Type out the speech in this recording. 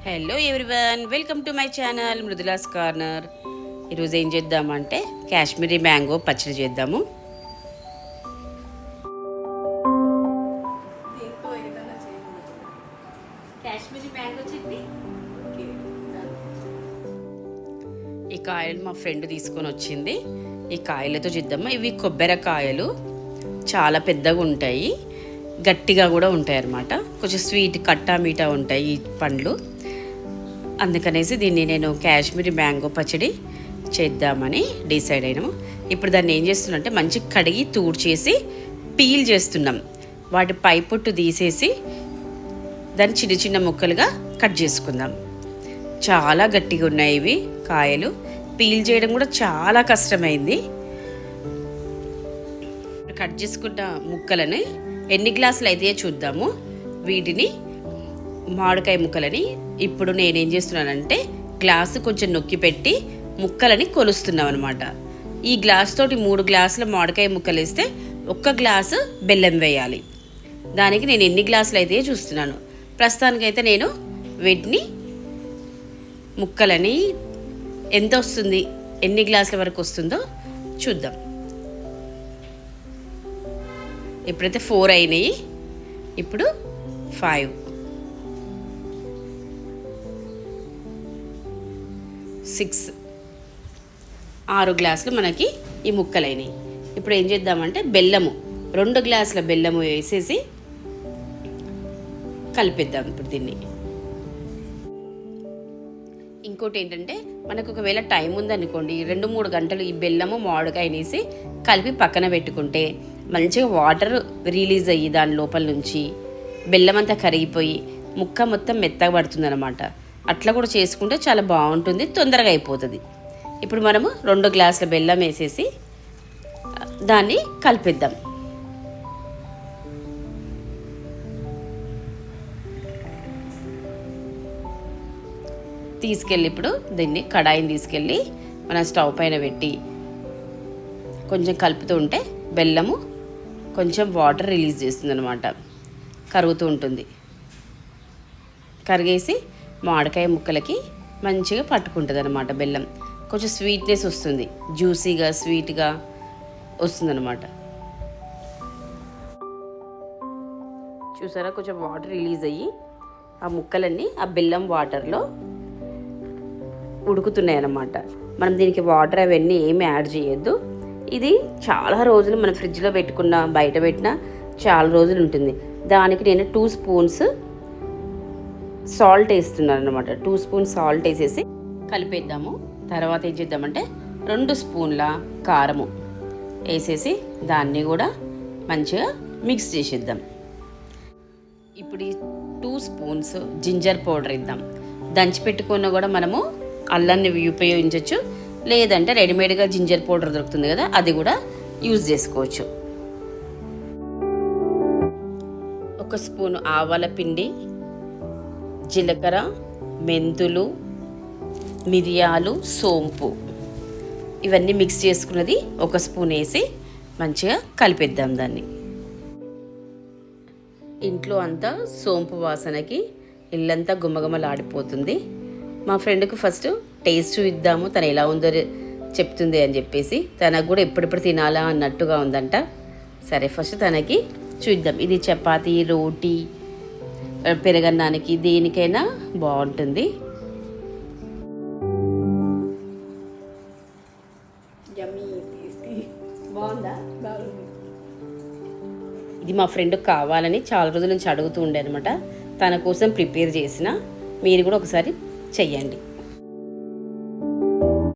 Hello everyone, welcome to my channel Mridula's corner. ఈరోజు ఏం చేద్దామంటే కాశ్మీరీ మ్యాంగో పచ్చడి చేద్దాము. Kashmiri mango chutney. ఈ కాయలు మా ఫ్రెండ్ తీసుకొని వచ్చింది. ఈ కాయలతో చేద్దాము. ఇవి కొబ్బరికాయలు, చాలా పెద్దగా ఉంటాయి, గట్టిగా కూడా ఉంటాయి అన్నమాట. కొంచెం స్వీట్ కట్టా మీఠా ఉంటాయి ఈ పండ్లు. అందుకనేసి దీన్ని నేను కాశ్మీరీ మ్యాంగో పచ్చడి చేద్దామని డిసైడ్ అయినాము. ఇప్పుడు దాన్ని ఏం చేస్తున్నామంటే మంచి కడిగి తూడ్చేసి పీల్ చేస్తున్నాం. వాటి పై పొట్టు తీసేసి దాన్ని చిన్న చిన్న ముక్కలుగా కట్ చేసుకుందాం. చాలా గట్టిగా ఉన్నాయి ఇవి కాయలు. పీల్ చేయడం కూడా చాలా కష్టమైంది. కట్ చేసుకున్న ముక్కలని ఎన్ని గ్లాసులు అయితే చూద్దాము. వీటిని మామిడికాయ ముక్కలని ఇప్పుడు నేనేం చేస్తున్నానంటే గ్లాసు కొంచెం నొక్కి పెట్టి ముక్కలని కొలుస్తున్నాం అనమాట. ఈ గ్లాస్ తోటి 3 గ్లాసుల మామిడికాయ ముక్కలు వేస్తే 1 గ్లాసు బెల్లం వేయాలి. దానికి నేను ఎన్ని గ్లాసులు అయితే చూస్తున్నాను. ప్రస్తుతానికైతే నేను వీటిని ముక్కలని ఎంత వస్తుంది, ఎన్ని గ్లాసుల వరకు వస్తుందో చూద్దాం. ఇప్పుడైతే 4 అయినాయి. ఇప్పుడు 5, 6, 6 గ్లాసులు మనకి ఈ ముక్కలైనవి. ఇప్పుడు ఏం చేద్దామంటే బెల్లము 2 గ్లాసుల బెల్లము వేసేసి కలిపేద్దాం ఇప్పుడు దీన్ని. ఇంకోటి ఏంటంటే మనకు ఒకవేళ టైం ఉందనుకోండి, 2-3 గంటలు ఈ బెల్లము మామిడికాయ వేసి కలిపి పక్కన పెట్టుకుంటే మంచిగా వాటర్ రిలీజ్ అయ్యి దాని లోపల నుంచి బెల్లం అంతా కరిగిపోయి ముక్క మొత్తం మెత్తగా పడుతుంది అనమాట. అట్లా కూడా చేసుకుంటే చాలా బాగుంటుంది, తొందరగా అయిపోతుంది. ఇప్పుడు మనము 2 గ్లాసుల బెల్లం వేసేసి దాన్ని కలిపేద్దాం. తీసుకెళ్ళి ఇప్పుడు దీన్ని కడాయిని తీసుకెళ్ళి మన స్టవ్ పైన పెట్టి కొంచెం కలుపుతూ ఉంటే బెల్లము కొంచెం వాటర్ రిలీజ్ చేస్తుంది అనమాట, కరుగుతూ ఉంటుంది. కరిగేసి మామిడికాయ ముక్కలకి మంచిగా పట్టుకుంటుంది అనమాట. బెల్లం కొంచెం స్వీట్నెస్ వస్తుంది, జ్యూసీగా స్వీట్గా వస్తుంది అనమాట. చూసారా, కొంచెం వాటర్ రిలీజ్ అయ్యి ఆ ముక్కలన్నీ ఆ బెల్లం వాటర్లో ఉడుకుతున్నాయి అన్నమాట. మనం దీనికి వాటర్ అవన్నీ ఏమి యాడ్ చేయొద్దు. ఇది చాలా రోజులు మనం ఫ్రిడ్జ్లో పెట్టుకున్న బయట పెట్టినా చాలా రోజులు ఉంటుంది. దానికి నేను 2 స్పూన్స్ సాల్ట్ వేస్తున్నాను అనమాట. 2 స్పూన్స్ సాల్ట్ వేసేసి కలిపేద్దాము. తర్వాత ఏం చేద్దామంటే 2 స్పూన్ల కారము వేసేసి దాన్ని కూడా మంచిగా మిక్స్ చేసేద్దాం. ఇప్పుడు ఈ 2 స్పూన్స్ జింజర్ పౌడర్ ఇద్దాం. దంచి పెట్టుకున్న కూడా మనము అల్లాన్ని ఉపయోగించవచ్చు, లేదంటే రెడీమేడ్గా జింజర్ పౌడర్ దొరుకుతుంది కదా, అది కూడా యూజ్ చేసుకోవచ్చు. 1 స్పూను ఆవాల పిండి, జీలకర్ర, మెంతులు, మిరియాలు, సోంపు ఇవన్నీ మిక్స్ చేసుకున్నది 1 స్పూన్ వేసి మంచిగా కలిపేద్దాం దాన్ని. ఇంట్లో అంతా సోంపు వాసనకి ఇల్లంతా గుమగుమలాడిపోతుంది. మా ఫ్రెండ్కి ఫస్ట్ టేస్ట్ చూద్దాము, తను ఎలా ఉందో చెప్తుంది అని చెప్పేసి, తనకు కూడా ఎప్పుడెప్పుడు తినాలా అన్నట్టుగా ఉందంట. సరే ఫస్ట్ తనకి చూద్దాం. ఇది చపాతీ, రోటీ, పెరగన్నానికి దేనికైనా బాగుంటుంది. బాగుందా? ఇది మా ఫ్రెండ్కి కావాలని చాలా రోజుల నుంచి అడుగుతూ ఉండే అనమాట. తన కోసం ప్రిపేర్ చేసిన. మీరు కూడా ఒకసారి చెయ్యండి.